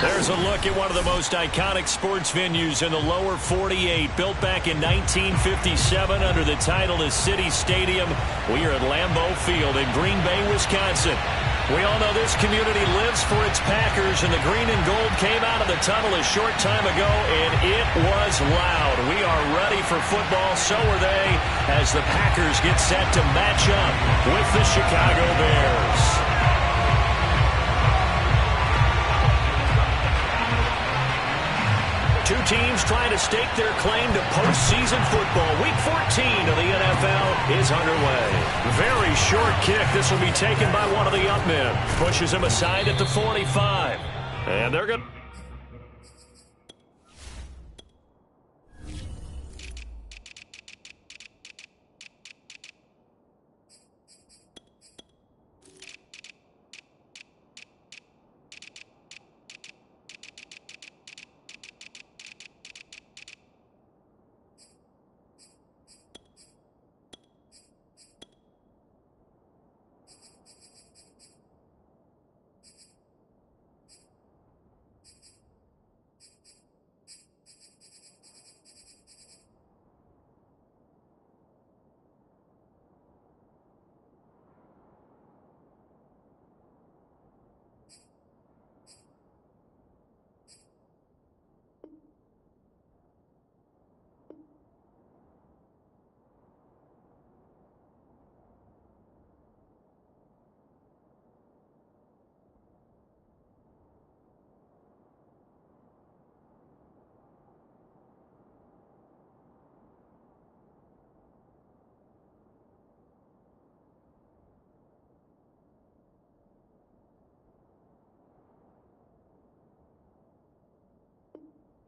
There's a look at one of the most iconic sports venues in the lower 48, built back in 1957 under the title of City Stadium. We are at Lambeau Field in Green Bay, Wisconsin. We all know this community lives for its Packers, and the green and gold came out of the tunnel a short time ago, and it was loud. We are ready for football, so are they, as the Packers get set to match up with the Chicago Bears. Two teams trying to stake their claim to postseason football. Week 14 of the NFL is underway. Very short kick. This will be taken by one of the up men. Pushes him aside at the 45. And they're going to...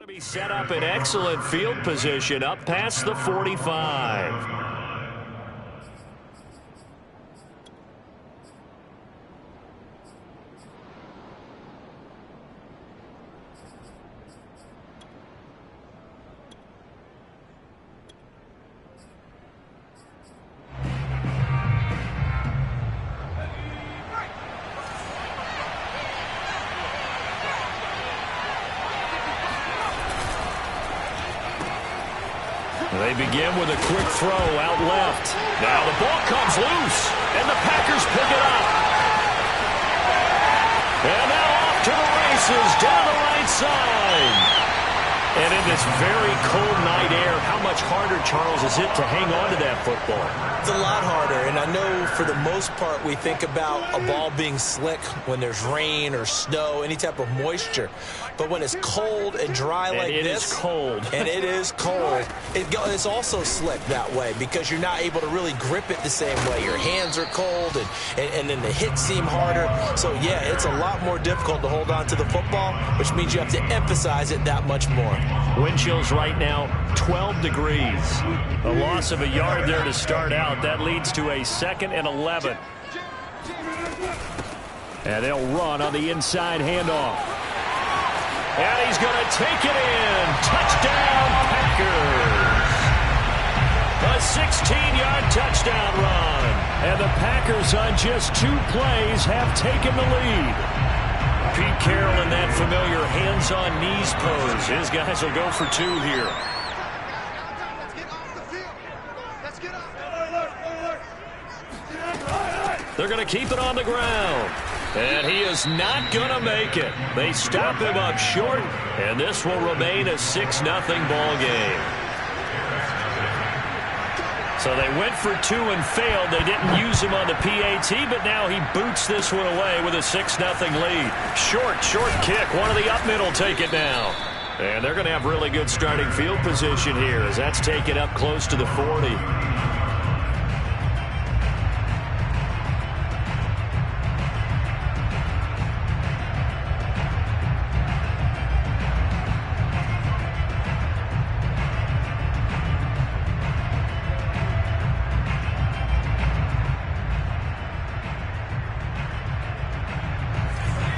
to be set up in excellent field position up past the 45. They begin with a quick throw out left. Now the ball comes loose, and the Packers pick it up. And now off to the races down the right side. And in this very cold night air, how much harder, Charles, is it to hang on to that football? It's a lot harder, and I know for the most part we think about a ball being slick when there's rain or snow, any type of moisture. But when it's cold and dry like this, it is cold. And it is cold, it's also slick that way because you're not able to really grip it the same way. Your hands are cold, and then the hits seem harder. So, yeah, it's a lot more difficult to hold on to the football, which means you have to emphasize it that much more. Wind chills right now, 12 degrees. A loss of a yard there to start out. That leads to a 2nd and 11. And they'll run on the inside handoff. And he's going to take it in. Touchdown, Packers. A 16-yard touchdown run. And the Packers on just 2 plays have taken the lead. Pete Carroll in that familiar hands-on knees pose. His guys will go for 2 here. They're going to keep it on the ground. And he is not going to make it. They stop him up short, and this will remain a 6-0 ball game. So they went for 2 and failed. They didn't use him on the PAT, but now he boots this one away with a 6-0 lead. Short kick. One of the up mid will take it now. And they're going to have really good starting field position here as that's taken up close to the 40.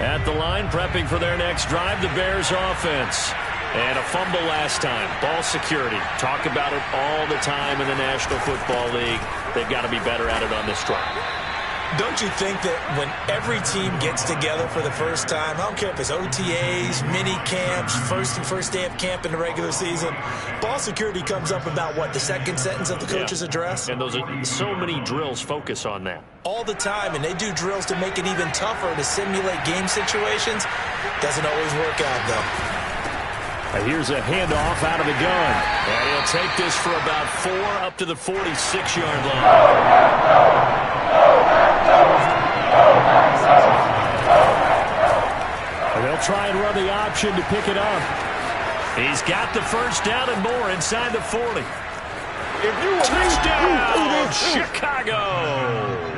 At the line, prepping for their next drive, the Bears offense. And a fumble last time. Ball security. Talk about it all the time in the National Football League. They've got to be better at it on this drive. Don't you think that when every team gets together for the first time, I don't care if it's OTAs, mini camps, first day of camp in the regular season, ball security comes up about, what, the second sentence of the coach's address? And those are so many drills focus on that. All the time, and they do drills to make it even tougher to simulate game situations. Doesn't always work out, though. Here's a handoff out of the gun. And he'll take this for about 4 up to the 46-yard line. They'll try and run the option to pick it up. He's got the first down and more inside the 40. Touchdown, Chicago!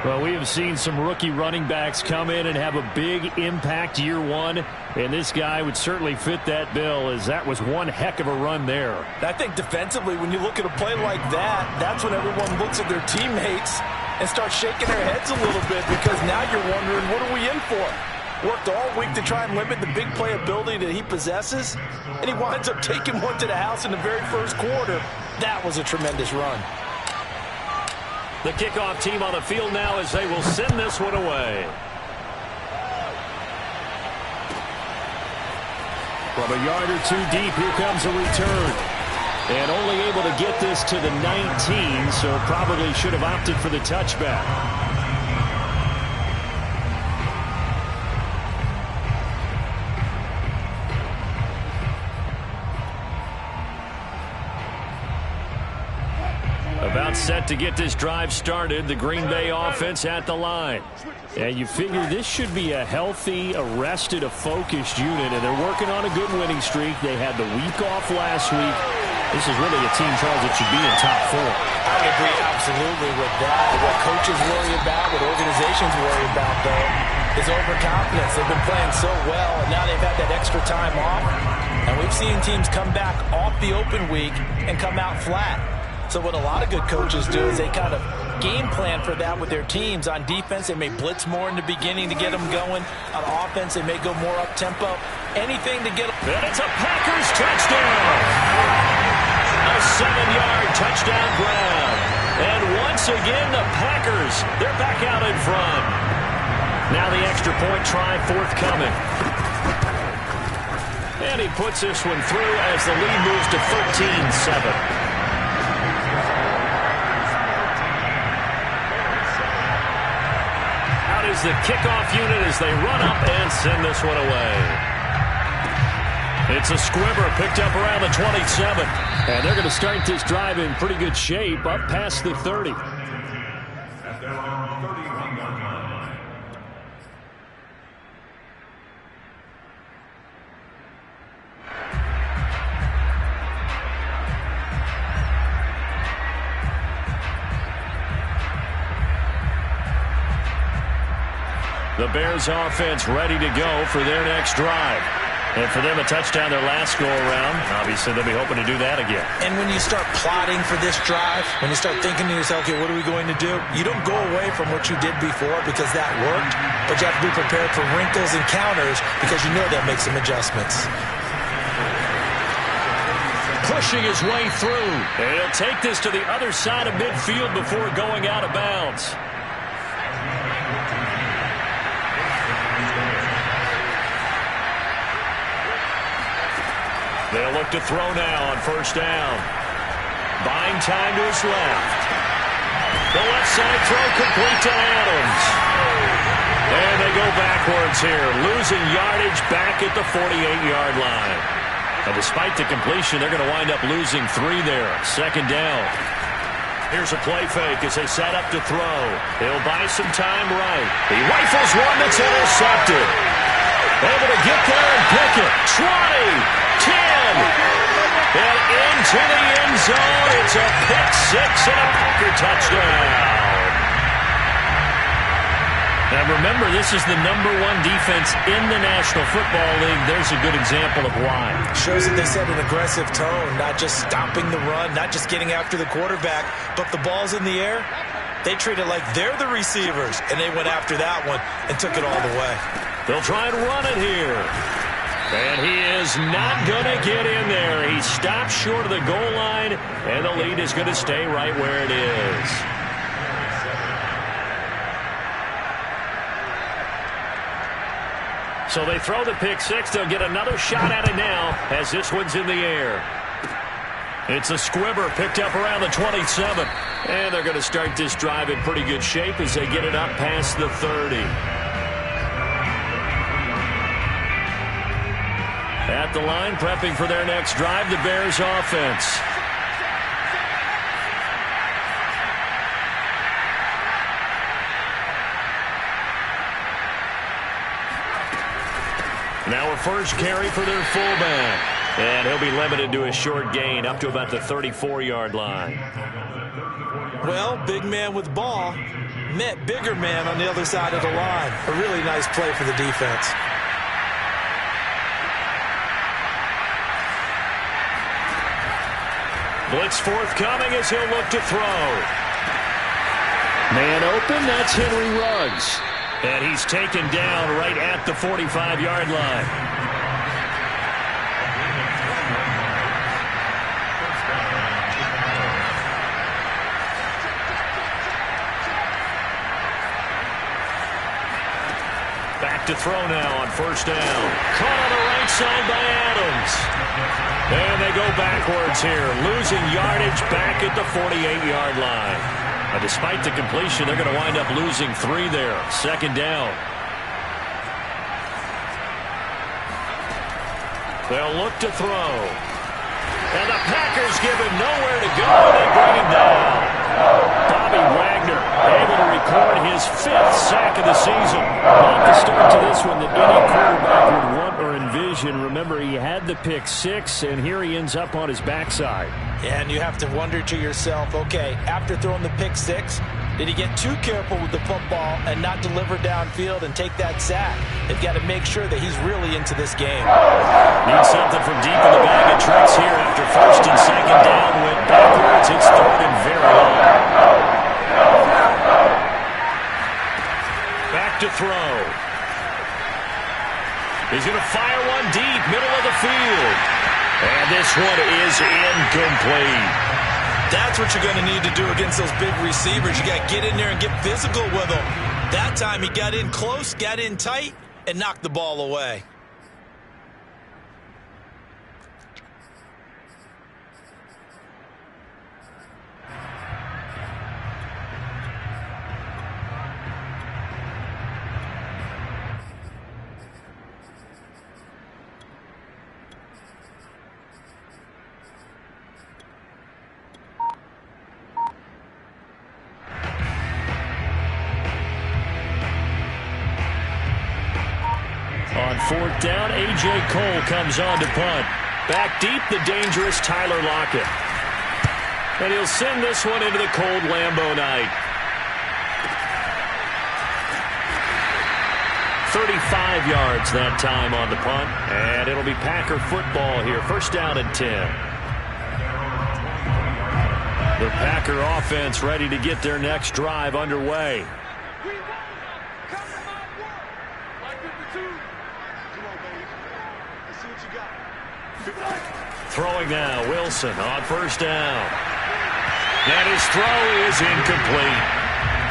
Well, we have seen some rookie running backs come in and have a big impact year one, and this guy would certainly fit that bill, as that was one heck of a run there. I think defensively, when you look at a play like that, that's when everyone looks at their teammates and starts shaking their heads a little bit, because now you're wondering, what are we in for? Worked all week to try and limit the big play ability that he possesses, and he winds up taking one to the house in the very first quarter. That was a tremendous run. The kickoff team on the field now as they will send this one away. From a yard or two deep, here comes a return. And only able to get this to the 19, so probably should have opted for the touchback. About set to get this drive started. The Green Bay offense at the line. And you figure this should be a healthy, a focused unit, and they're working on a good winning streak. They had the week off last week. This is really a team, Charles, that should be in top 4. I agree absolutely with that. What coaches worry about, what organizations worry about, though, is overconfidence. They've been playing so well, and now they've had that extra time off. And we've seen teams come back off the open week and come out flat. So what a lot of good coaches do is they kind of game plan for that with their teams. On defense, they may blitz more in the beginning to get them going. On offense, they may go more up-tempo. Anything to get them. And it's a Packers touchdown. A 7-yard touchdown grab. And once again, the Packers, they're back out in front. Now the extra point try forthcoming. And he puts this one through as the lead moves to 13-7. Is the kickoff unit as they run up and send this one away. It's a squibber picked up around the 27. And they're going to start this drive in pretty good shape up past the 30. The Bears offense ready to go for their next drive. And for them, a touchdown their last go-around. Obviously, they'll be hoping to do that again. And when you start plotting for this drive, when you start thinking to yourself, okay, what are we going to do? You don't go away from what you did before because that worked, but you have to be prepared for wrinkles and counters because you know they'll make some adjustments. Pushing his way through. And he'll take this to the other side of midfield before going out of bounds. They'll look to throw now on first down. Buying time to his left. The left side throw complete to Adams. And they go backwards here, losing yardage back at the 48-yard line. And despite the completion, they're going to wind up losing 3 there. Second down. Here's a play fake as they set up to throw. He'll buy some time right. He rifles one that's intercepted. Able to get there and pick it. 20. 10, and into the end zone. It's a pick six and a Packer touchdown. Now remember, this is the #1 defense in the National Football League. There's a good example of why. Shows that they set an aggressive tone, not just stopping the run, not just getting after the quarterback, but the ball's in the air. They treat it like they're the receivers, and they went after that one and took it all the way. They'll try and run it here. And he is not going to get in there. He stops short of the goal line, and the lead is going to stay right where it is. So they throw the pick six. They'll get another shot at it now as this one's in the air. It's a squibber picked up around the 27. And they're going to start this drive in pretty good shape as they get it up past the 30. At the line, prepping for their next drive, the Bears offense. Now a first carry for their fullback. And he'll be limited to a short gain up to about the 34-yard line. Well, big man with ball met bigger man on the other side of the line. A really nice play for the defense. Blitz forthcoming as he'll look to throw. Man open, that's Henry Ruggs. And he's taken down right at the 45-yard line. Back to throw now on first down. Caught on the right side by Adams. And they go backwards here, losing yardage back at the 48-yard line. Now, despite the completion, they're going to wind up losing 3 there. Second down. They'll look to throw. And the Packers give him nowhere to go, and they bring him down. Bobby Wagner able to record his 5th sack of the season. Not the start to this one that any quarterback would want or envision. Remember, he had the pick 6, and here he ends up on his backside. And you have to wonder to yourself, okay, after throwing the pick 6, did he get too careful with the football and not deliver downfield and take that sack? They've got to make sure that he's really into this game. Need something from deep in the bag of tricks here after first and second down. Went backwards. It's third and very long. Back to throw. He's going to fire one deep, middle of the field. And this one is incomplete. That's what you're going to need to do against those big receivers. You got to get in there and get physical with them. That time he got in close, got in tight, and knocked the ball away. On fourth down, A.J. Cole comes on to punt. Back deep, the dangerous Tyler Lockett. And he'll send this one into the cold Lambeau night. 35 yards that time on the punt. And it'll be Packer football here. First down and 10. The Packer offense ready to get their next drive underway. Throwing now, Wilson on first down. And his throw is incomplete.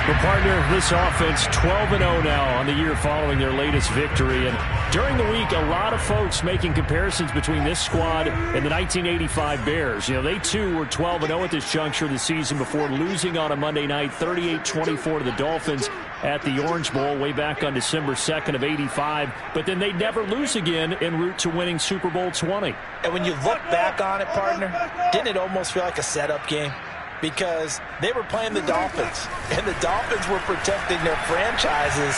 Well, partner, this offense 12-0 now on the year following their latest victory. And during the week, a lot of folks making comparisons between this squad and the 1985 Bears. You know, they too were 12-0 at this juncture of the season before losing on a Monday night 38-24 to the Dolphins at the Orange Bowl way back on December 2nd of 85. But then they'd never lose again en route to winning Super Bowl 20. And when you look back on it, partner, didn't it almost feel like a setup game? Because they were playing the Dolphins, and the Dolphins were protecting their franchise's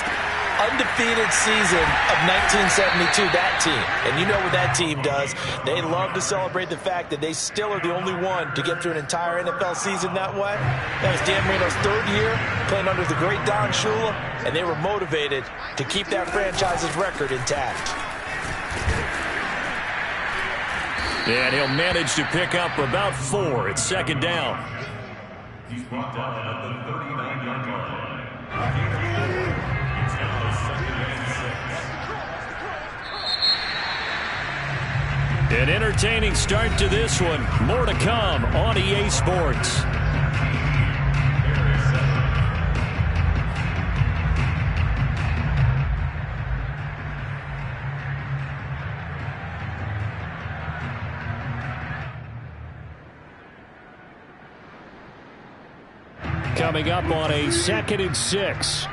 undefeated season of 1972, that team. And you know what that team does. They love to celebrate the fact that they still are the only one to get through an entire NFL season that way. That was Dan Marino's 3rd year, playing under the great Don Shula, and they were motivated to keep that franchise's record intact. And he'll manage to pick up about 4. It's second down. He's brought down at the 39-yard line. It's now 2nd and 6. An entertaining start to this one. More to come on EA Sports. coming up on a 2nd and 6.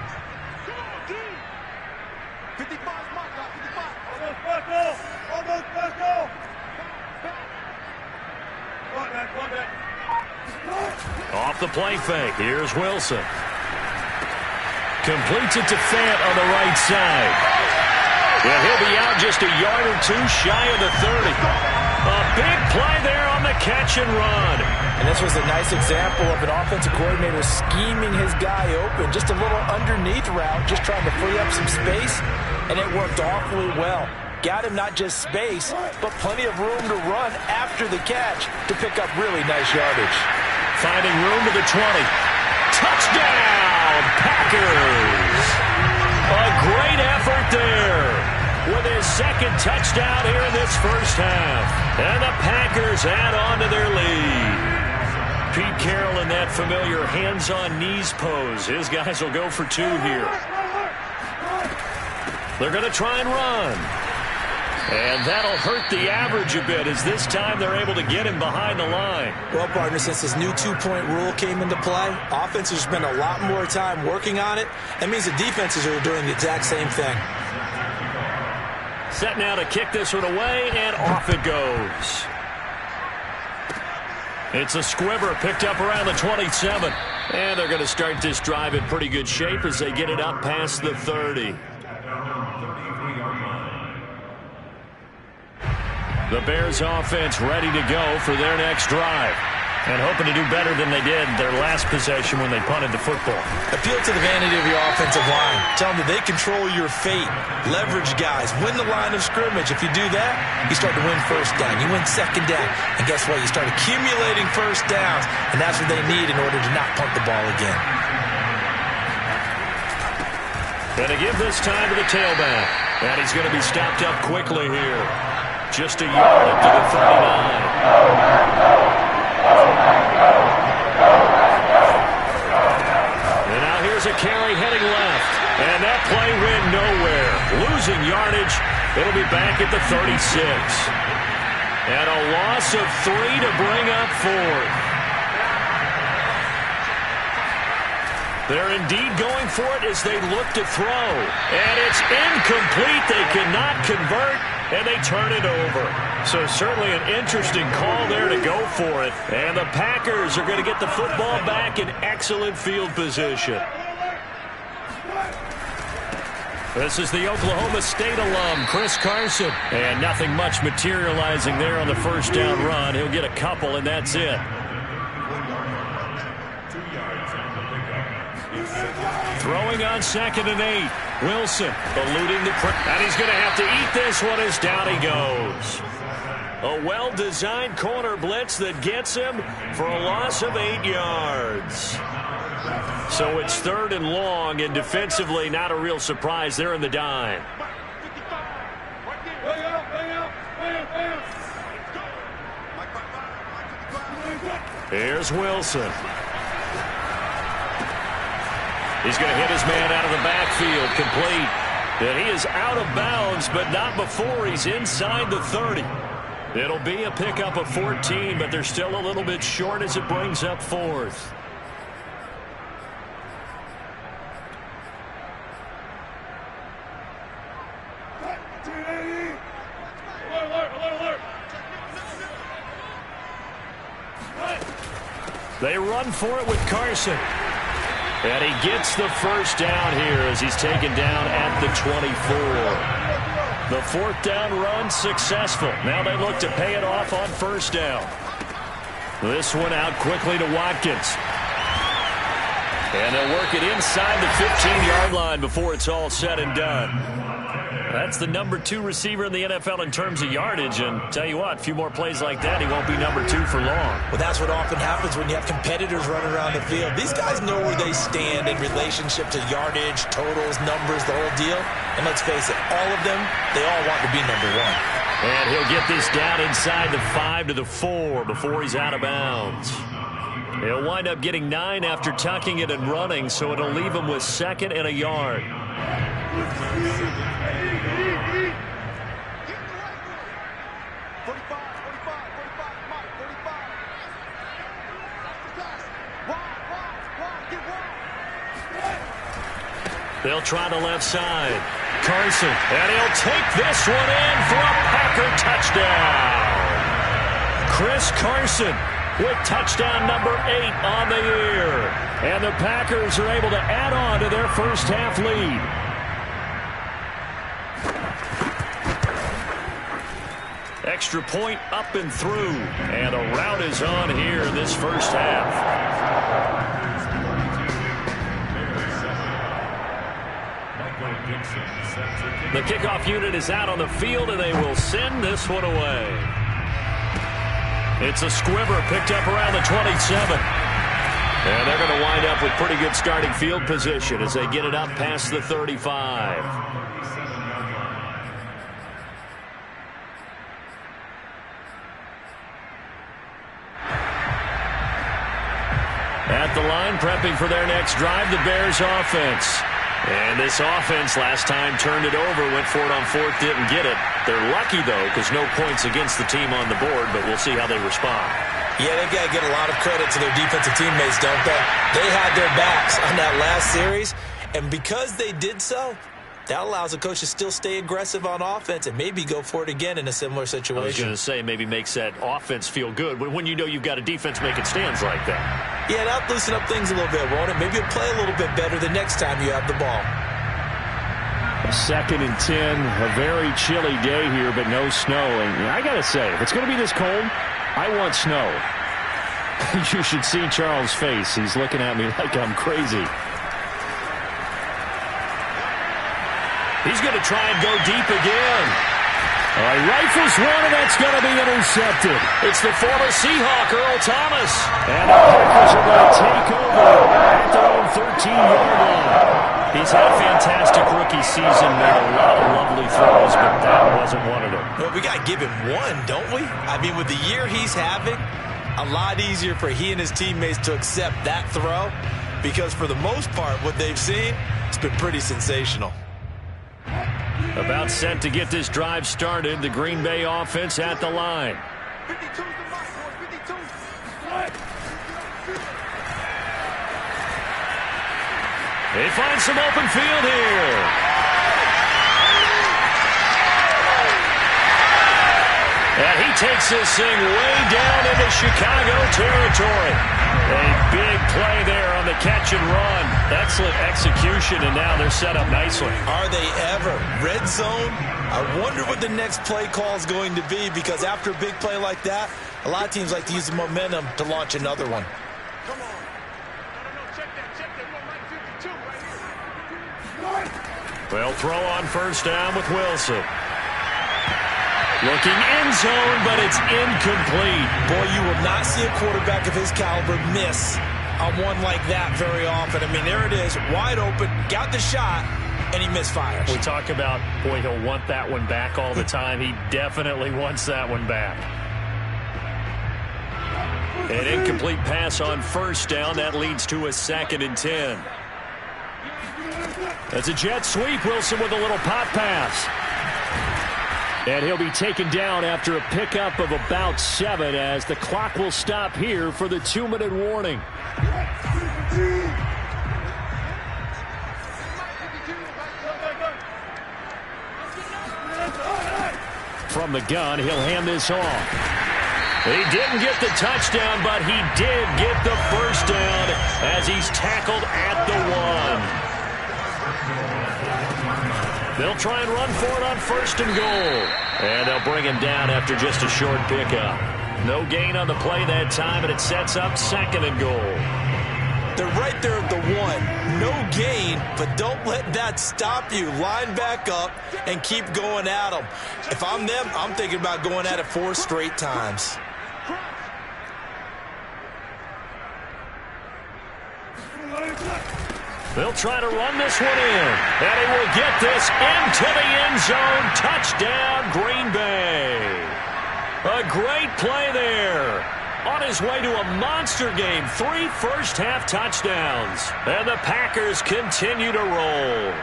Off the play fake. Here's Wilson. Completes it to Fant on the right side. And he'll be out just a yard or two shy of the 30. A big play there on the catch and run. And this was a nice example of an offensive coordinator scheming his guy open. Just a little underneath route, just trying to free up some space, and it worked awfully well. Got him not just space, but plenty of room to run after the catch to pick up really nice yardage. Finding room to the 20. Touchdown, Packers! A great effort there with his 2nd touchdown here in this first half. And the Packers add on to their lead. Pete Carroll in that familiar hands-on knees pose. His guys will go for 2 here. They're going to try and run. And that'll hurt the average a bit as this time they're able to get him behind the line. Well, partner, since this new 2-point rule came into play, offenses spend a lot more time working on it. That means the defenses are doing the exact same thing. Set now to kick this one away, and off it goes. It's a squibber picked up around the 27. And they're going to start this drive in pretty good shape as they get it up past the 30. The Bears offense ready to go for their next drive. And hoping to do better than they did their last possession when they punted the football. Appeal to the vanity of your offensive line. Tell them that they control your fate. Leverage guys. Win the line of scrimmage. If you do that, you start to win first down. You win second down. And guess what? You start accumulating first downs. And that's what they need in order to not punt the ball again. Gonna give this time to the tailback. And he's going to be stopped up quickly here. Just a yard up to the 39. And now here's a carry heading left. And that play went nowhere. Losing yardage. It'll be back at the 36. And a loss of 3 to bring up 4th. They're indeed going for it as they look to throw. And it's incomplete. They cannot convert, and they turn it over. So certainly an interesting call there to go for it. And the Packers are going to get the football back in excellent field position. This is the Oklahoma State alum, Chris Carson. And nothing much materializing there on the first down run. He'll get a couple, and that's it. Throwing on 2nd and 8. Wilson eluding the pressure. And he's going to have to eat this one as down he goes. A well-designed corner blitz that gets him for a loss of 8 yards. So it's 3rd and long, and defensively not a real surprise. They're in the dime. Here's Wilson. He's going to hit his man out of the backfield, complete. And he is out of bounds, but not before he's inside the 30. It'll be a pickup of 14, but they're still a little bit short as it brings up 4th. They run for it with Carson. And he gets the first down here as he's taken down at the 24. The 4th down run successful. Now they look to pay it off on first down. This one out quickly to Watkins. And they'll work it inside the 15-yard line before it's all said and done. That's the number 2 receiver in the NFL in terms of yardage. And tell you what, a few more plays like that, he won't be number 2 for long. Well, that's what often happens when you have competitors running around the field. These guys know where they stand in relationship to yardage, totals, numbers, the whole deal. And let's face it, all of them, they all want to be number 1. And he'll get this down inside the 5 to the 4 before he's out of bounds. He'll wind up getting 9 after tucking it and running, so it'll leave him with 2nd and a yard. They'll try the left side. Carson, and he'll take this one in for a Packer touchdown. Chris Carson with touchdown number 8 on the year. And the Packers are able to add on to their first half lead. Extra point up and through. And a rout is on here in this first half. The kickoff unit is out on the field, and they will send this one away. It's a squibber picked up around the 27. And they're going to wind up with pretty good starting field position as they get it up past the 35. At the line, prepping for their next drive, the Bears offense. And this offense last time turned it over, went for it on fourth, didn't get it. They're lucky, though, because no points against the team on the board, but we'll see how they respond. Yeah, they've got to get a lot of credit to their defensive teammates, don't they? They had their backs on that last series, and because they did so, that allows the coach to still stay aggressive on offense and maybe go for it again in a similar situation. I was going to say, maybe makes that offense feel good when you know you've got a defense making stands like that. Yeah, that'll loosen up things a little bit, won't it? Maybe you'll play a little bit better the next time you have the ball. 2nd and 10, a very chilly day here, but no snow. And I got to say, if it's going to be this cold, I want snow. You should see Charles' face. He's looking at me like I'm crazy. He's going to try and go deep again. Rifles one, and that's going to be intercepted. It's the former Seahawk, Earl Thomas. And the Packers are going to take over at their own 13-yard line. He's had a fantastic rookie season, made a lot of lovely throws, but that wasn't one of them. Well, we got to give him one, don't we? I mean, with the year he's having, a lot easier for he and his teammates to accept that throw because for the most part, what they've seen, it's been pretty sensational. About set to get this drive started, the Green Bay offense at the line. They find some open field here. And he takes this thing way down into Chicago territory. A big play there on the catch and run. Excellent execution, and now they're set up nicely. Are they ever? Red zone? I wonder what the next play call is going to be because after a big play like that, a lot of teams like to use the momentum to launch another one. Well, throw on first down with Wilson. Looking end zone, but it's incomplete. Boy, you will not see a quarterback of his caliber miss on one like that very often. I mean, there it is, wide open, got the shot, and he misfires. We talk about, boy, he'll want that one back all the time. He definitely wants that one back. An incomplete pass on first down. That leads to a 2nd and 10. That's a jet sweep. Wilson with a little pop pass. And he'll be taken down after a pickup of about 7 as the clock will stop here for the 2-minute warning. From the gun, he'll hand this off. He didn't get the touchdown, but he did get the first down as he's tackled at the 1. They'll try and run for it on 1st and goal. And they'll bring him down after just a short pickup. No gain on the play that time, and it sets up 2nd and goal. They're right there at the 1. No gain, but don't let that stop you. Line back up and keep going at them. If I'm them, I'm thinking about going at it 4 straight times. They'll try to run this one in. And he will get this into the end zone. Touchdown, Green Bay. A great play there. On his way to a monster game. 3 first-half touchdowns. And the Packers continue to roll.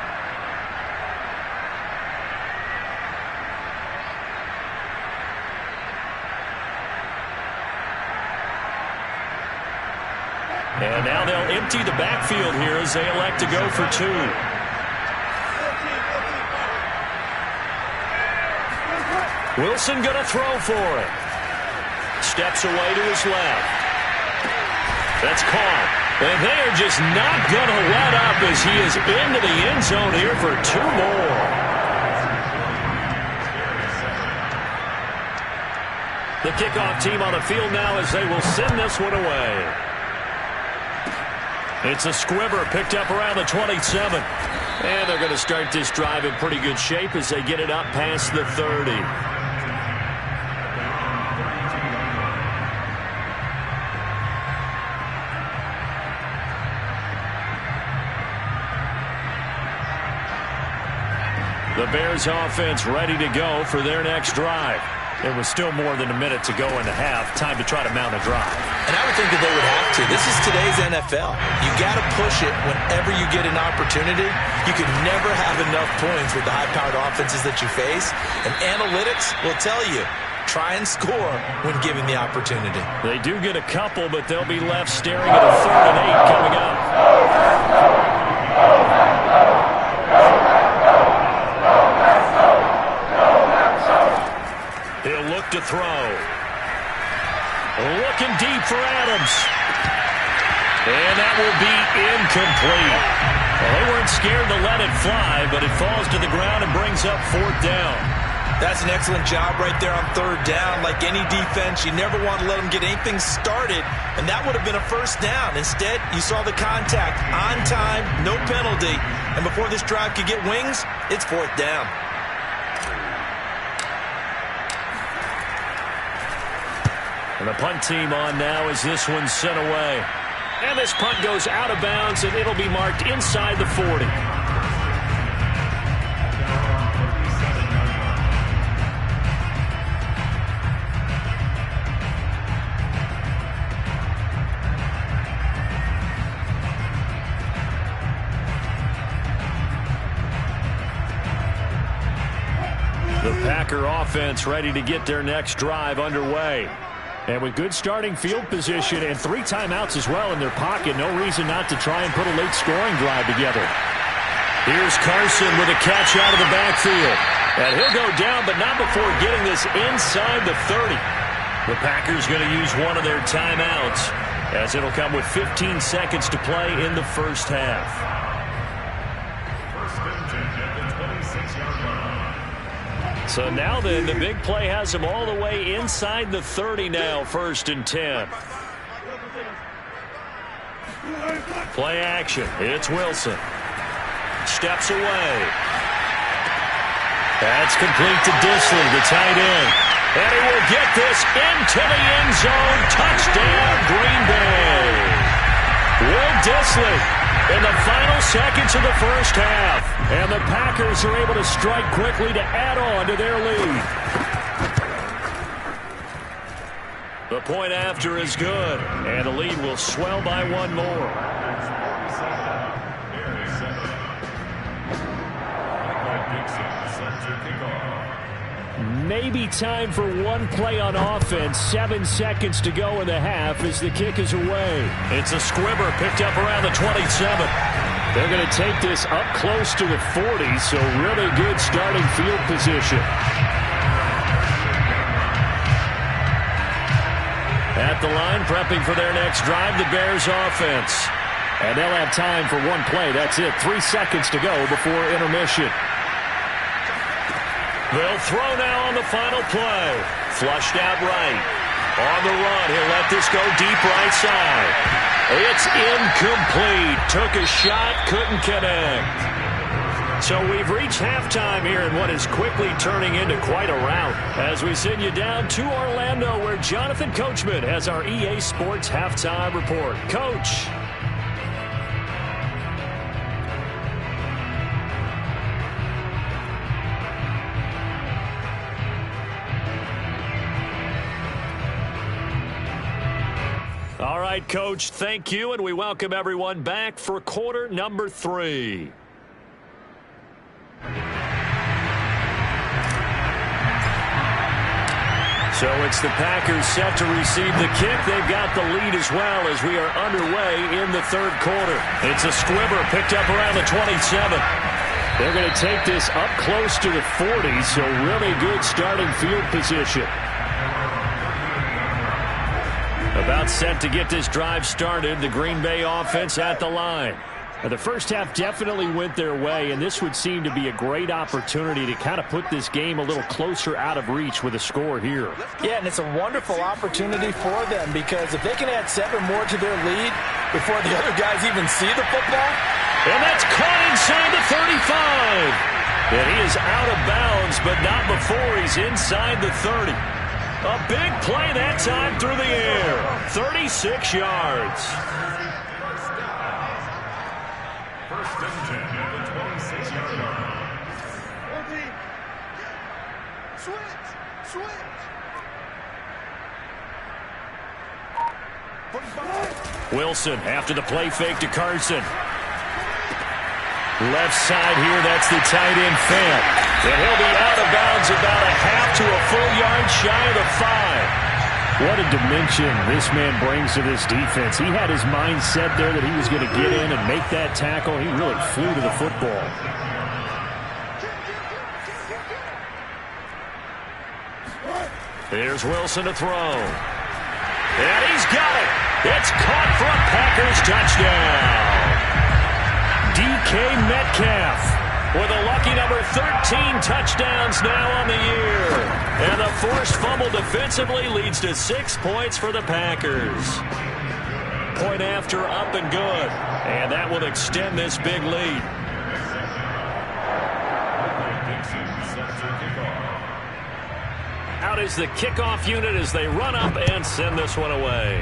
And now they'll empty the backfield here as they elect to go for 2. Wilson going to throw for it. Steps away to his left. That's caught. And they are just not going to let up as he is into the end zone here for 2 more. The kickoff team on the field now as they will send this one away. It's a squibber picked up around the 27. And they're going to start this drive in pretty good shape as they get it up past the 30. The Bears offense ready to go for their next drive. There was still more than a minute to go in the half. Time to try to mount a drive. And I would think that they would have to. This is today's NFL. You got to push it whenever you get an opportunity. You can never have enough points with the high-powered offenses that you face. And analytics will tell you, try and score when given the opportunity. They do get a couple, but they'll be left staring at a 3rd and 8 coming up. He'll look to throw. Looking deep for Adams. And that will be incomplete. Well, they weren't scared to let it fly, but it falls to the ground and brings up 4th down. That's an excellent job right there on 3rd down. Like any defense, you never want to let them get anything started, and that would have been a 1st down. Instead, you saw the contact on time, no penalty, and before this drive could get wings, it's 4th down. And the punt team on now as this one's sent away. And this punt goes out of bounds, and it'll be marked inside the 40. The Packer offense ready to get their next drive underway. And with good starting field position and 3 timeouts as well in their pocket, no reason not to try and put a late scoring drive together. Here's Carson with a catch out of the backfield. And he'll go down, but not before getting this inside the 30. The Packers going to use one of their timeouts as it'll come with 15 seconds to play in the first half. First and 10 at the 26-yard line. So now then, the big play has them all the way inside the 30 now, 1st and 10. Play action. It's Wilson. Steps away. That's complete to Disley, the tight end. And he will get this into the end zone. Touchdown, Green Bay. Will Disley in the final seconds of the first half. And the Packers are able to strike quickly to add on to their lead. The point after is good. And the lead will swell by 1 more. Maybe time for one play on offense. 7 seconds to go in the half as the kick is away. It's a squibber picked up around the 27. They're going to take this up close to the 40, so really good starting field position. At the line, prepping for their next drive, the Bears offense. And they'll have time for one play. That's it. 3 seconds to go before intermission. They'll throw now on the final play. Flushed out right. On the run, he'll let this go deep right side. It's incomplete. Took a shot, couldn't connect. So we've reached halftime here in what is quickly turning into quite a rout as we send you down to Orlando where Jonathan Coachman has our EA Sports halftime report. Coach. All right, Coach, thank you, and we welcome everyone back for quarter number 3. So it's the Packers set to receive the kick. They've got the lead as well as we are underway in the 3rd quarter. It's a squibber picked up around the 27. They're going to take this up close to the 40, so really good starting field position. About set to get this drive started, the Green Bay offense at the line. Now, the first half definitely went their way, and this would seem to be a great opportunity to kind of put this game a little closer out of reach with a score here. Yeah, and it's a wonderful opportunity for them because if they can add 7 more to their lead before the other guys even see the football. And that's caught inside the 35. And he is out of bounds, but not before he's inside the 30. A big play that time through the air. 36 yards. First and 10 at the 26-yard line. Wilson after the play fake to Carson. Left side here, that's the tight end Fant. And he'll be out of bounds about a half to a full yard shy of the 5. What a dimension this man brings to this defense. He had his mind set there that he was going to get in and make that tackle. He really flew to the football. Here's Wilson to throw. And he's got it. It's caught for a Packers touchdown. DK Metcalf with a lucky number 13 touchdowns now on the year. And the forced fumble defensively leads to 6 points for the Packers. Point after up and good. And that will extend this big lead. Out is the kickoff unit as they run up and send this one away.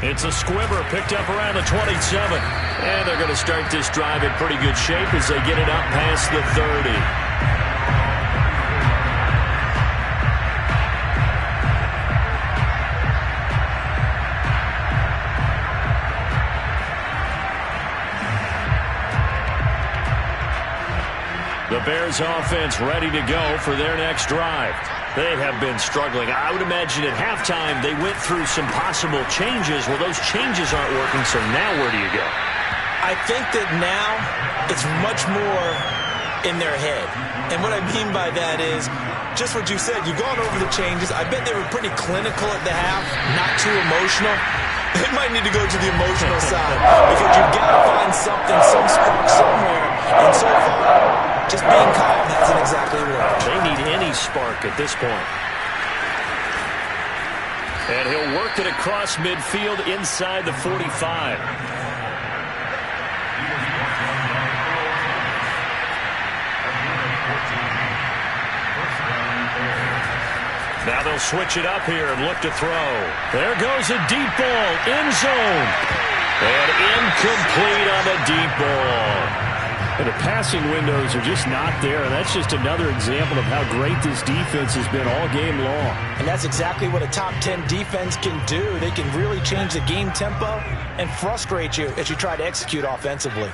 It's a squibber picked up around the 27. And they're going to start this drive in pretty good shape as they get it up past the 30. The Bears offense ready to go for their next drive. They have been struggling. I would imagine at halftime they went through some possible changes. Well, those changes aren't working, so now where do you go? I think that now it's much more in their head. And what I mean by that is just what you said. You've gone over the changes. I bet they were pretty clinical at the half, not too emotional. They might need to go to the emotional side because you've got to find something, some spark somewhere. And so far, just being calm hasn't exactly worked. They need any spark at this point. And he'll work it across midfield inside the 45. Now they'll switch it up here and look to throw. There goes a deep ball, end zone. And incomplete on the deep ball. And the passing windows are just not there, and that's just another example of how great this defense has been all game long. And that's exactly what a top 10 defense can do. They can really change the game tempo and frustrate you as you try to execute offensively.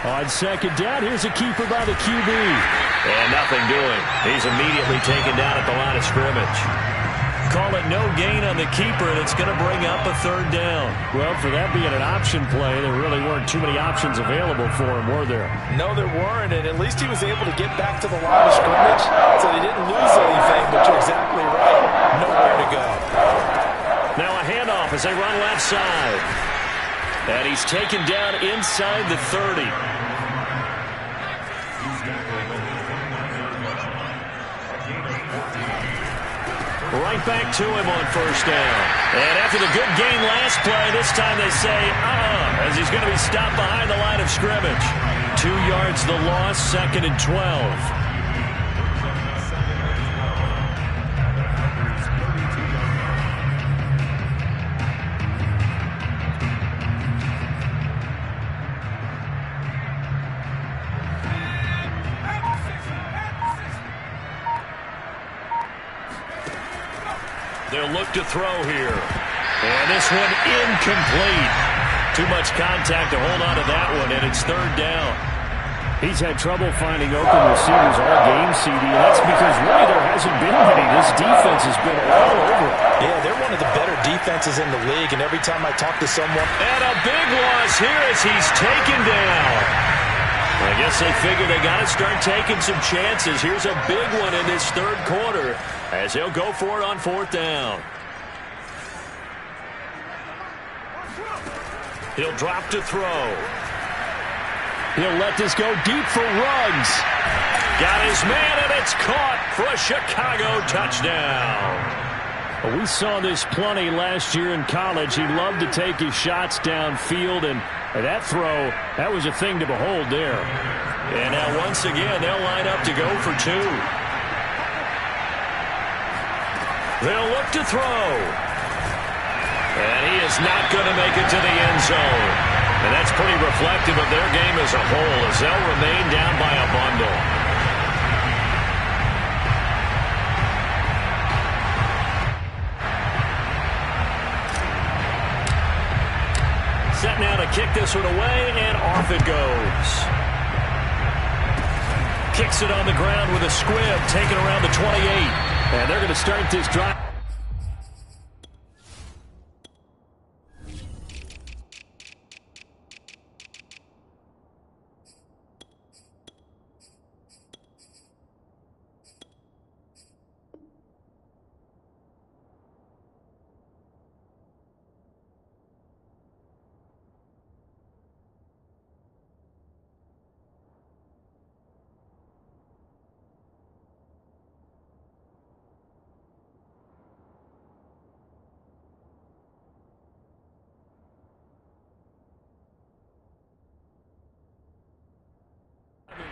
On second down, here's a keeper by the QB. And nothing doing. He's immediately taken down at the line of scrimmage. Call it no gain on the keeper, and it's going to bring up a third down. Well, for that being an option play, there really weren't too many options available for him, were there? No, there weren't, and at least he was able to get back to the line of scrimmage, so they didn't lose anything, but you're exactly right. Nowhere to go. Now a handoff as they run left side. And he's taken down inside the 30. Right back to him on first down. And after the good gain last play, this time they say, as he's going to be stopped behind the line of scrimmage. 2 yards the loss, 2nd and 12. They'll look to throw here. And this one incomplete. Too much contact to hold on to that one, and it's third down. He's had trouble finding open receivers all game, CD, and that's because really there hasn't been many. This defense has been all over it. Yeah, they're one of the better defenses in the league, and every time I talk to someone... And a big loss here as he's taken down. I guess they figure they got to start taking some chances. Here's a big one in this third quarter as he'll go for it on fourth down. He'll drop to throw. He'll let this go deep for Ruggs. Got his man, and it's caught for a Chicago touchdown. Well, we saw this plenty last year in college. He loved to take his shots downfield, and that throw, that was a thing to behold there. And now once again, they'll line up to go for two. They'll look to throw. And he is not going to make it to the end zone. And that's pretty reflective of their game as a whole as they'll remain down by a bundle. Set now to kick this one away, and off it goes. Kicks it on the ground with a squib, taken around the 28. And they're going to start this drive.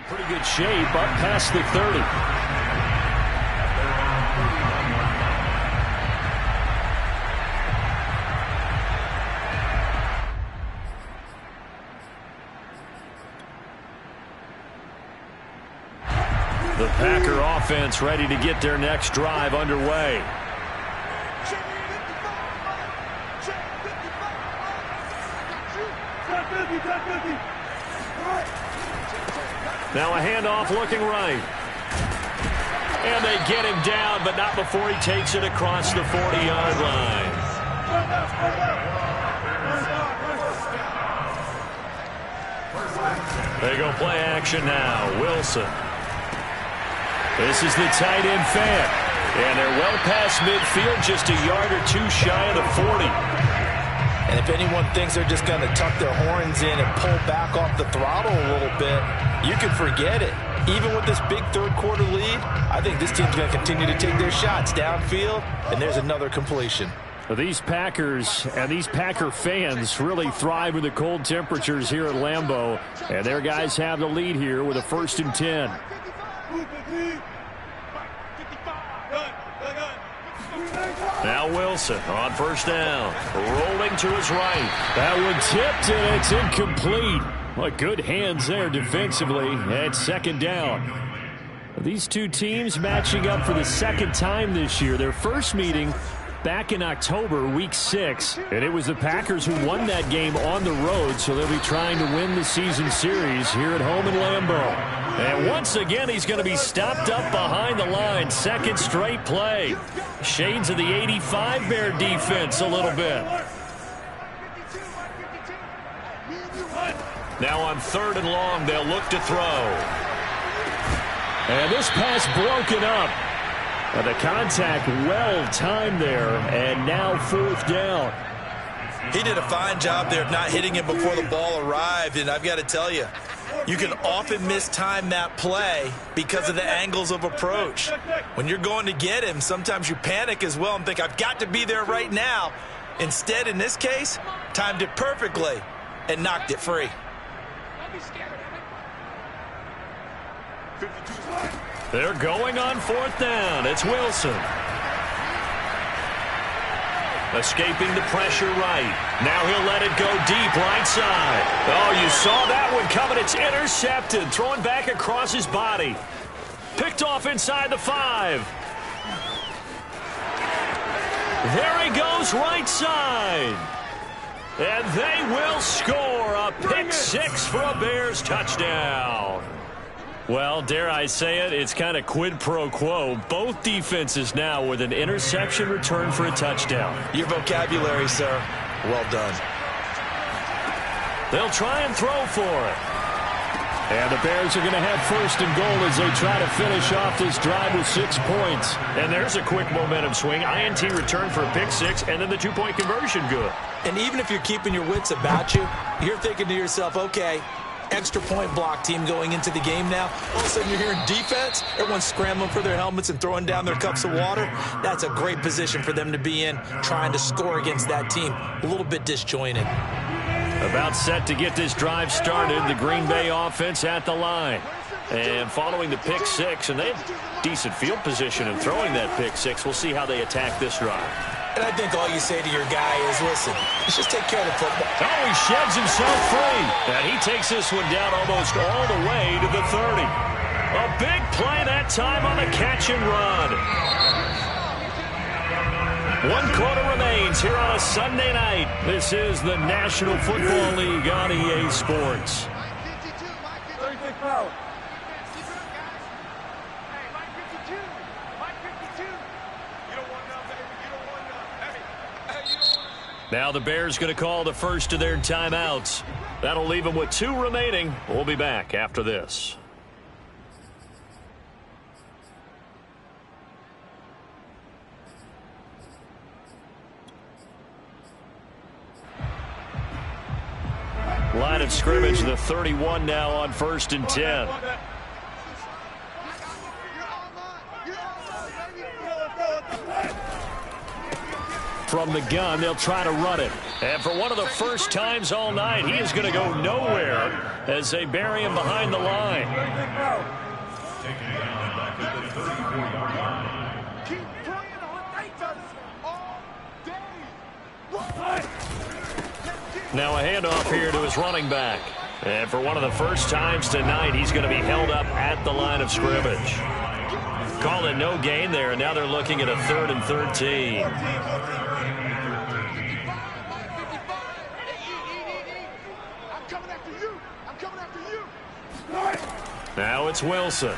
Pretty good shape up past the 30. The Packer offense ready to get their next drive underway. Now a handoff looking right. And they get him down, but not before he takes it across the 40-yard line. They go play action now. Wilson. This is the tight end fan. And they're well past midfield, just a yard or two shy of the 40. And if anyone thinks they're just going to tuck their horns in and pull back off the throttle a little bit, you can forget it. Even with this big third quarter lead, I think this team's going to continue to take their shots downfield, and there's another completion. Well, these Packers and these Packer fans really thrive with the cold temperatures here at Lambeau, and their guys have the lead here with a 1st and 10. Now Wilson on first down, rolling to his right. That one tipped, and it's incomplete. Well, good hands there defensively at second down. These two teams matching up for the second time this year. Their first meeting back in October, week 6. And it was the Packers who won that game on the road, so they'll be trying to win the season series here at home in Lambeau. And once again, he's going to be stopped up behind the line. Second straight play. Shades of the 85 Bear defense a little bit. Now on 3rd and long, they'll look to throw. And this pass broken up. And the contact well timed there, and now 4th down. He did a fine job there of not hitting him before the ball arrived, and I've got to tell you, you can often mistime that play because of the angles of approach. When you're going to get him, sometimes you panic as well and think, I've got to be there right now. Instead, in this case, timed it perfectly and knocked it free. They're going on 4th down. It's Wilson. Escaping the pressure right. Now he'll let it go deep right side. Oh, you saw that one coming. It's intercepted. Throwing back across his body. Picked off inside the 5. There he goes right side. And they will score a pick 6 for a Bears touchdown. Well, dare I say it, it's kind of quid pro quo. Both defenses now with an interception return for a touchdown. Your vocabulary, sir. Well done. They'll try and throw for it. And the Bears are going to have first and goal as they try to finish off this drive with 6 points. And there's a quick momentum swing. INT return for a pick six, and then the two-point conversion good. And even if you're keeping your wits about you, you're thinking to yourself, okay, extra point block team going into the game now. All of a sudden you're hearing defense. Everyone's scrambling for their helmets and throwing down their cups of water. That's a great position for them to be in, trying to score against that team. A little bit disjointed. About set to get this drive started, the Green Bay offense at the line. And following the pick six, and they have decent field position in throwing that pick six. We'll see how they attack this drive. And I think all you say to your guy is, listen, let's just take care of the football. Oh, he sheds himself free. And he takes this one down almost all the way to the 30. A big play that time on the catch and run. 1 quarter remains here on a Sunday night. This is the National Football League on EA Sports. Now the Bears going to call the first of their timeouts. That'll leave them with 2 remaining. We'll be back after this. Line of scrimmage, the 31 now on 1st and 10. From the gun, they'll try to run it. And for one of the first times all night, he is going to go nowhere as they bury him behind the line. Now a handoff here to his running back. And for one of the first times tonight, he's going to be held up at the line of scrimmage. Call it no gain there, and now they're looking at a 3rd and 13. Now it's Wilson.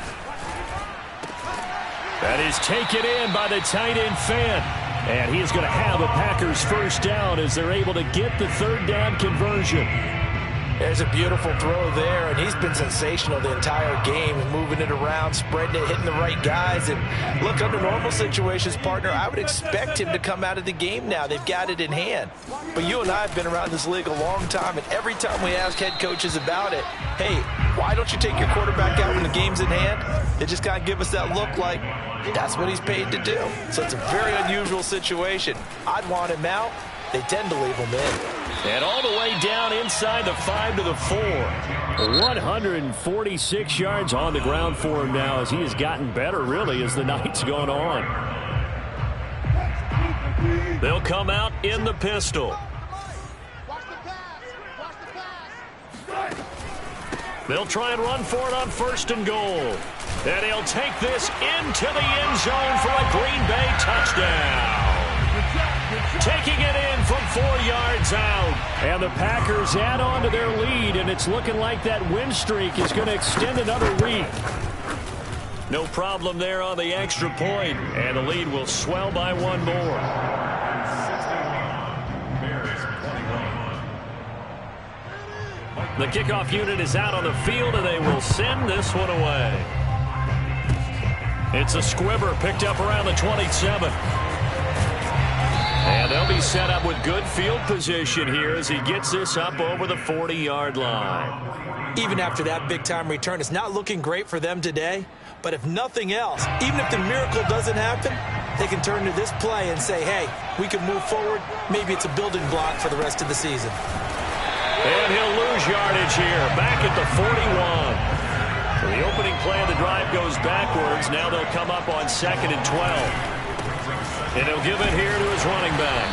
That is taken in by the tight end Fenn. And he is going to have a Packers first down as they're able to get the 3rd down conversion. There's a beautiful throw there, and he's been sensational the entire game, moving it around, spreading it, hitting the right guys. And look, under normal situations, partner, I would expect him to come out of the game now. They've got it in hand. But you and I have been around this league a long time, and every time we ask head coaches about it, hey, why don't you take your quarterback out when the game's in hand? They just kind of give us that look like that's what he's paid to do. So it's a very unusual situation. I'd want him out. They tend to leave him in. And all the way down inside the 5 to the 4. 146 yards on the ground for him now as he has gotten better, really, as the night's gone on. They'll come out in the pistol. They'll try and run for it on 1st and goal. And he'll take this into the end zone for a Green Bay touchdown. Taking it in from 4 yards out. And the Packers add on to their lead, and it's looking like that win streak is going to extend another week. No problem there on the extra point, and the lead will swell by 1 more. The kickoff unit is out on the field, and they will send this one away. It's a squibber picked up around the 27. And they'll be set up with good field position here as he gets this up over the 40-yard line. Even after that big-time return, it's not looking great for them today. But if nothing else, even if the miracle doesn't happen, they can turn to this play and say, hey, we can move forward. Maybe it's a building block for the rest of the season. And he'll lose yardage here, back at the 41. So the opening play of the drive goes backwards. Now they'll come up on 2nd and 12. And he'll give it here to his running back.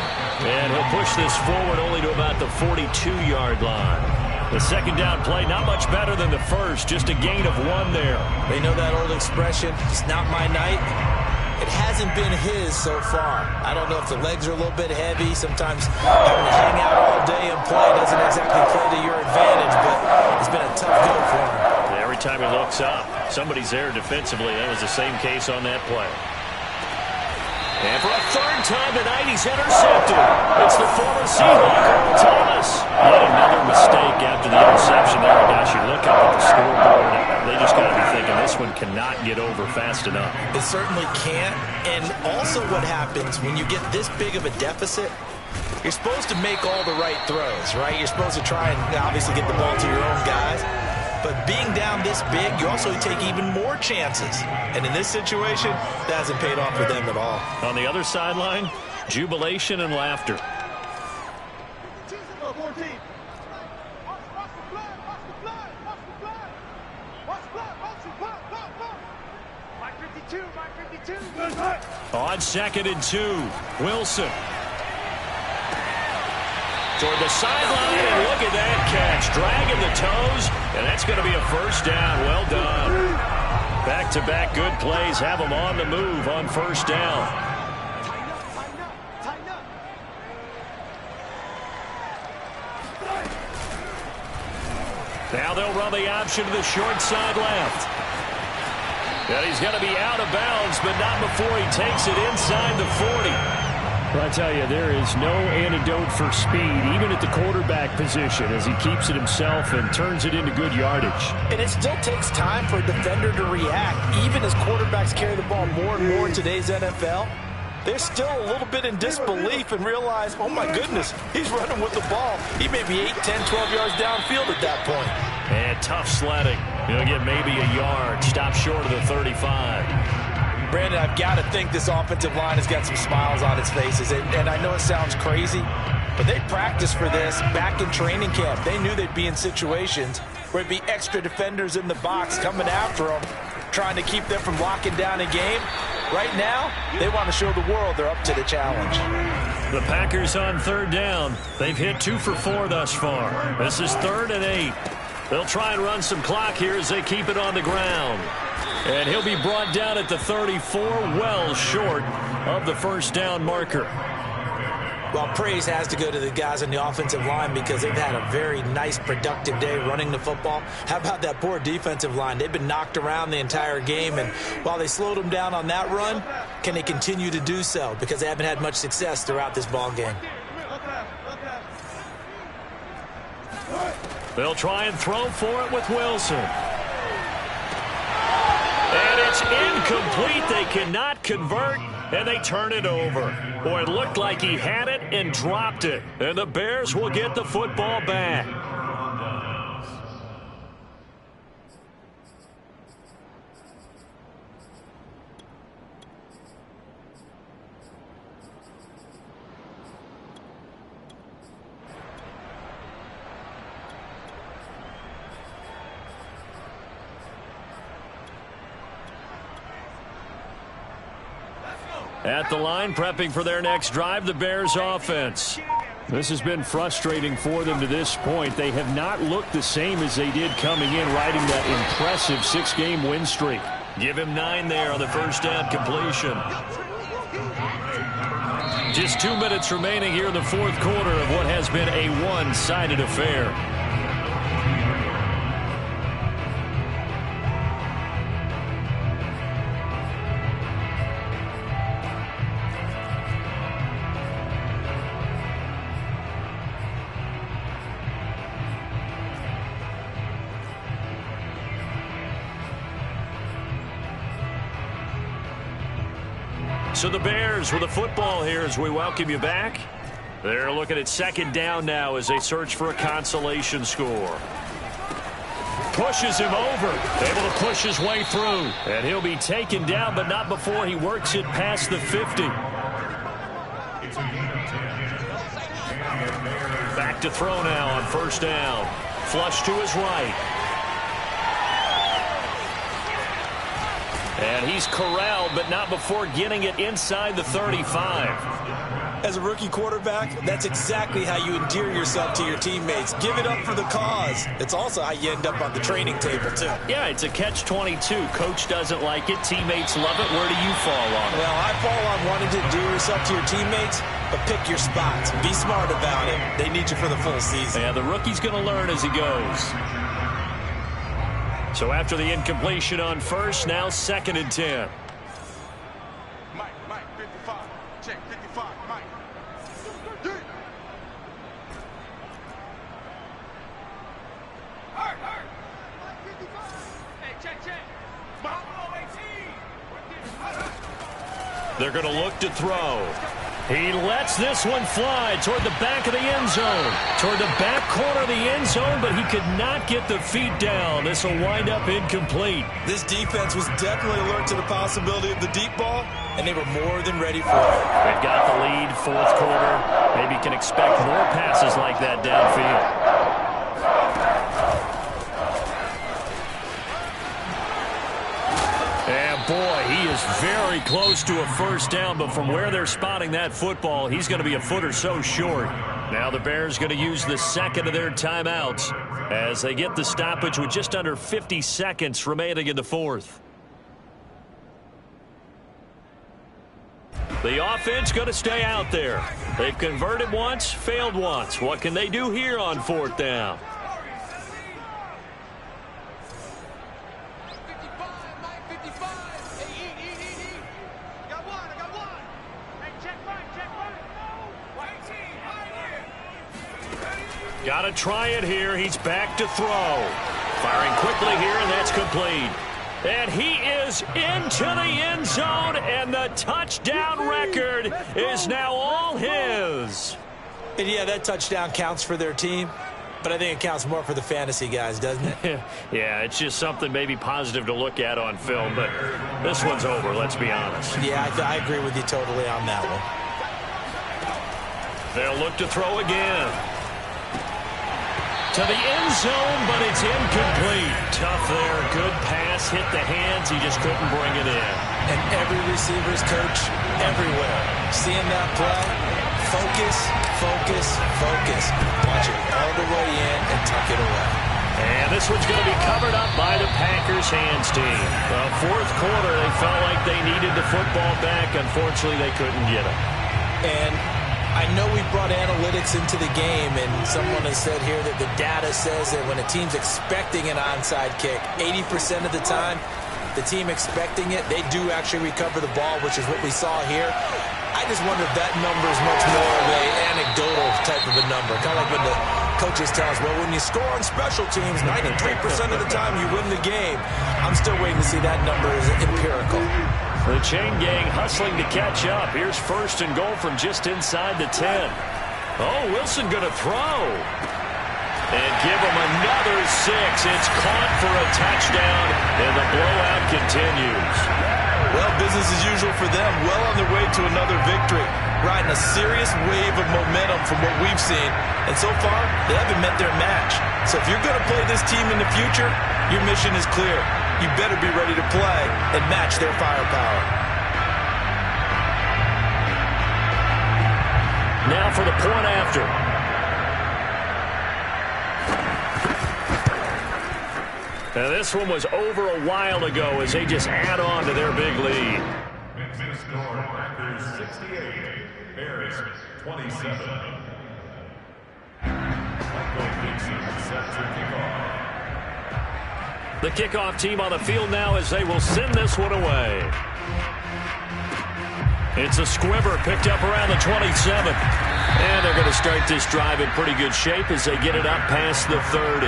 And he'll push this forward only to about the 42-yard line. The second down play, not much better than the first, just a gain of 1 there. They know that old expression, it's not my night. It hasn't been his so far. I don't know if the legs are a little bit heavy. Sometimes having to hang out all day and play doesn't exactly play to your advantage, but it's been a tough go for him. Every time he looks up, somebody's there defensively. That was the same case on that play. And for a third time tonight, he's intercepted. It's the former Seahawk, Earl Thomas. Yet another mistake after the interception there. And gosh, you look up at the scoreboard, they just got to be thinking this one cannot get over fast enough. It certainly can't. And also what happens when you get this big of a deficit, you're supposed to make all the right throws, right? You're supposed to try and obviously get the ball to your own guys. But being down this big, you also take even more chances. And in this situation, that hasn't paid off for them at all. On the other sideline, jubilation and laughter. On 2nd and 2, Wilson. Toward the sideline, and look at that catch. Dragging the toes, and that's going to be a first down. Well done. Back-to-back good plays have them on the move on first down. Now they'll run the option to the short side left. And he's going to be out of bounds, but not before he takes it inside the 40. Well, I tell you, there is no antidote for speed, even at the quarterback position, as he keeps it himself and turns it into good yardage. And it still takes time for a defender to react. Even as quarterbacks carry the ball more and more in today's NFL, they're still a little bit in disbelief and realize, oh my goodness, he's running with the ball. He may be 8, 10, 12 yards downfield at that point. And tough sledding. He'll get maybe a yard. Stop short of the 35. Brandon, I've got to think this offensive line has got some smiles on its faces. And I know it sounds crazy, but they practiced for this back in training camp. They knew they'd be in situations where it'd be extra defenders in the box coming after them, trying to keep them from locking down a game. Right now, they want to show the world they're up to the challenge. The Packers on 3rd down. They've hit 2 for 4 thus far. This is 3rd and 8. They'll try and run some clock here as they keep it on the ground. And he'll be brought down at the 34, well short of the first down marker. Well, praise has to go to the guys on the offensive line because they've had a very nice, productive day running the football. How about that poor defensive line? They've been knocked around the entire game, and while they slowed them down on that run, can they continue to do so? Because they haven't had much success throughout this ball game. They'll try and throw for it with Wilson. And it's incomplete. They cannot convert, and they turn it over. Boy, it looked like he had it and dropped it. And the Bears will get the football back. At the line, prepping for their next drive, the Bears offense. This has been frustrating for them to this point. They have not looked the same as they did coming in, riding that impressive 6-game win streak. Give him 9 there on the first down completion. Just 2 minutes remaining here in the 4th quarter of what has been a one-sided affair. So the Bears with the football here as we welcome you back. They're looking at 2nd down now as they search for a consolation score. Pushes him over. Able to push his way through. And he'll be taken down, but not before he works it past the 50. Back to throw now on first down. Flush to his right. And he's corralled, but not before getting it inside the 35. As a rookie quarterback, that's exactly how you endear yourself to your teammates. Give it up for the cause. It's also how you end up on the training table, too. Yeah, it's a catch-22. Coach doesn't like it. Teammates love it. Where do you fall on it? Well, I fall on wanting to endear yourself to your teammates, but pick your spots. Be smart about it. They need you for the full season. Yeah, the rookie's going to learn as he goes. So after the incompletion on first, now 2nd and 10. Mike, 55. Check, 55, Mike. They're going to look to throw. He lets this one fly toward the back of the end zone. Toward the back corner of the end zone, but he could not get the feet down. This will wind up incomplete. This defense was definitely alert to the possibility of the deep ball, and they were more than ready for it. They've got the lead, 4th quarter. Maybe can expect more passes like that downfield. And boy, he is very close to a first down, but from where they're spotting that football, he's going to be a foot or so short. Now the Bears going to use the 2nd of their timeouts as they get the stoppage with just under 50 seconds remaining in the 4th. The offense going to stay out there. They've converted once, failed once. What can they do here on 4th down? Got to try it here. He's back to throw. Firing quickly here, and that's complete. And he is into the end zone, and the touchdown record is now all his. And yeah, that touchdown counts for their team, but I think it counts more for the fantasy guys, doesn't it? Yeah, it's just something maybe positive to look at on film, but this one's over, let's be honest. Yeah, I agree with you totally on that one. They'll look to throw again. To the end zone, but it's incomplete. Tough there. Good pass. Hit the hands. He just couldn't bring it in. And every receiver's coach everywhere. Seeing that play, focus, focus, focus. Watch it all the way in and tuck it away. And this one's going to be covered up by the Packers hands team. Well, 4th quarter, they felt like they needed the football back. Unfortunately, they couldn't get it. And I know we brought analytics into the game, and someone has said here that the data says that when a team's expecting an onside kick, 80% of the time, the team expecting it, they do actually recover the ball, which is what we saw here. I just wonder if that number is much more of an anecdotal type of a number. Kind of like when the coaches tell us, well, when you score on special teams, 93% of the time you win the game. I'm still waiting to see that number is empirical. The chain gang hustling to catch up. Here's 1st and goal from just inside the 10. Oh, Wilson going to throw. And give him another 6. It's caught for a touchdown, and the blowout continues. Well, business as usual for them. Well on their way to another victory. Riding a serious wave of momentum from what we've seen. And so far, they haven't met their match. So if you're going to play this team in the future, your mission is clear. You better be ready to play and match their firepower. Now for the point after. Now this one was over a while ago as they just add on to their big lead. Mixing score, Packers 68, Bears 27. Michael Dixon set to kick off. The kickoff team on the field now as they will send this one away. It's a squibber picked up around the 27. And they're going to start this drive in pretty good shape as they get it up past the 30.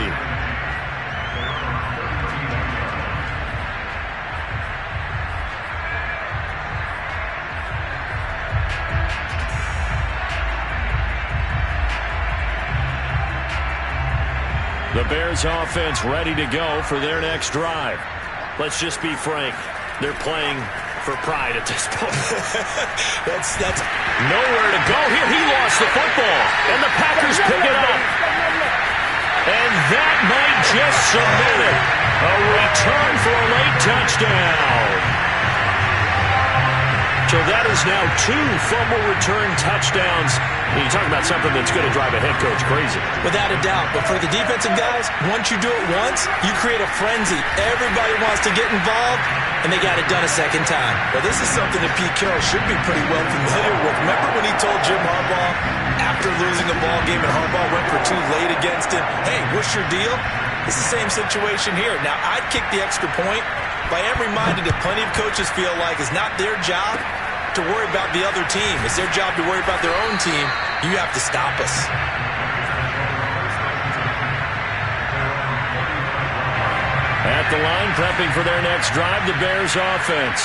The Bears offense ready to go for their next drive. Let's just be frank. They're playing for pride at this point. That's nowhere to go here. He lost the football, and the Packers pick it up. And that might just submit it. A return for a late touchdown. So that is now 2 fumble return touchdowns. You talk about something that's going to drive a head coach crazy. Without a doubt. But for the defensive guys, once you do it once, you create a frenzy. Everybody wants to get involved, and they got it done a second time. Well, this is something that Pete Carroll should be pretty well familiar with. Remember when he told Jim Harbaugh after losing a ball game and Harbaugh went for 2 late against him, hey, what's your deal? It's the same situation here. Now, I'd kick the extra point, but I am reminded that plenty of coaches feel like it's not their job to worry about the other team. It's their job to worry about their own team. You have to stop us. At the line, prepping for their next drive, the Bears offense.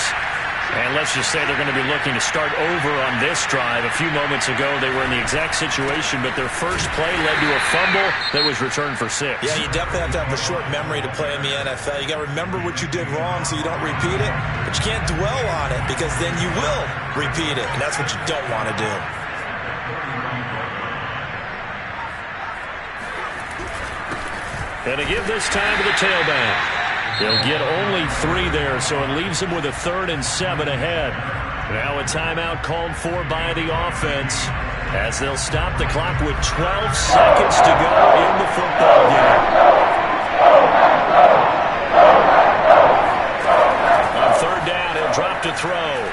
And let's just say they're going to be looking to start over on this drive. A few moments ago, they were in the exact situation, but their first play led to a fumble that was returned for 6. Yeah, you definitely have to have a short memory to play in the NFL. You got to remember what you did wrong so you don't repeat it, but you can't dwell on it because then you will repeat it, and that's what you don't want to do. And to give this time to the tailback. They'll get only 3 there, so it leaves them with a 3rd and 7 ahead. Now a timeout called for by the offense as they'll stop the clock with 12 seconds to go in the football game. On 3rd down, he'll drop to throw.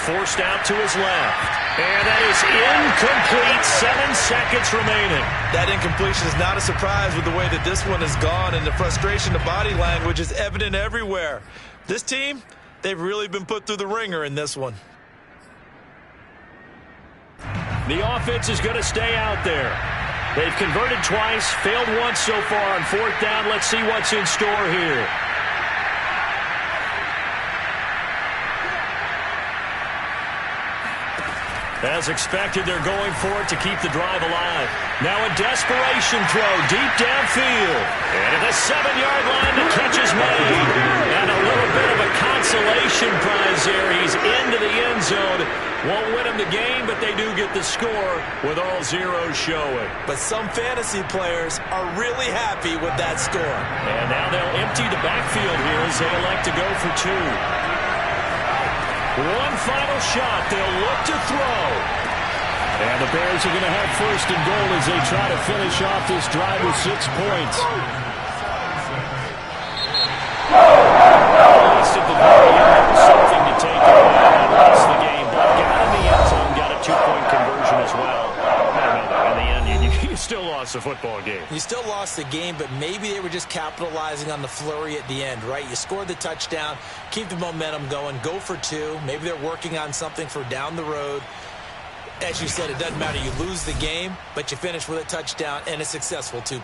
Forced out to his left. And that is incomplete. 7 seconds remaining. That incompletion is not a surprise with the way that this one has gone, and the frustration, the body language is evident everywhere. This team, they've really been put through the ringer in this one. The offense is going to stay out there. They've converted twice, failed once so far on 4th down. Let's see what's in store here. As expected, they're going for it to keep the drive alive. Now a desperation throw deep downfield. And at the 7-yard line, the catch is made. And a little bit of a consolation prize there. He's into the end zone. Won't win him the game, but they do get the score with all zeros showing. But some fantasy players are really happy with that score. And now they'll empty the backfield here as they elect to go for 2. One final shot. They'll look to throw. And the Bears are going to have 1st and goal as they try to finish off this drive with 6 points. At least at the very end, something to take away and lost the game. But got in the end zone, got a 2-point conversion as well. I don't know, though. In the end, you still lost the football game. You still lost the game, but maybe they were just capitalizing on the flurry at the end, right? You scored the touchdown, keep the momentum going, go for 2. Maybe they're working on something for down the road. As you said, it doesn't matter. You lose the game, but you finish with a touchdown and a successful 2.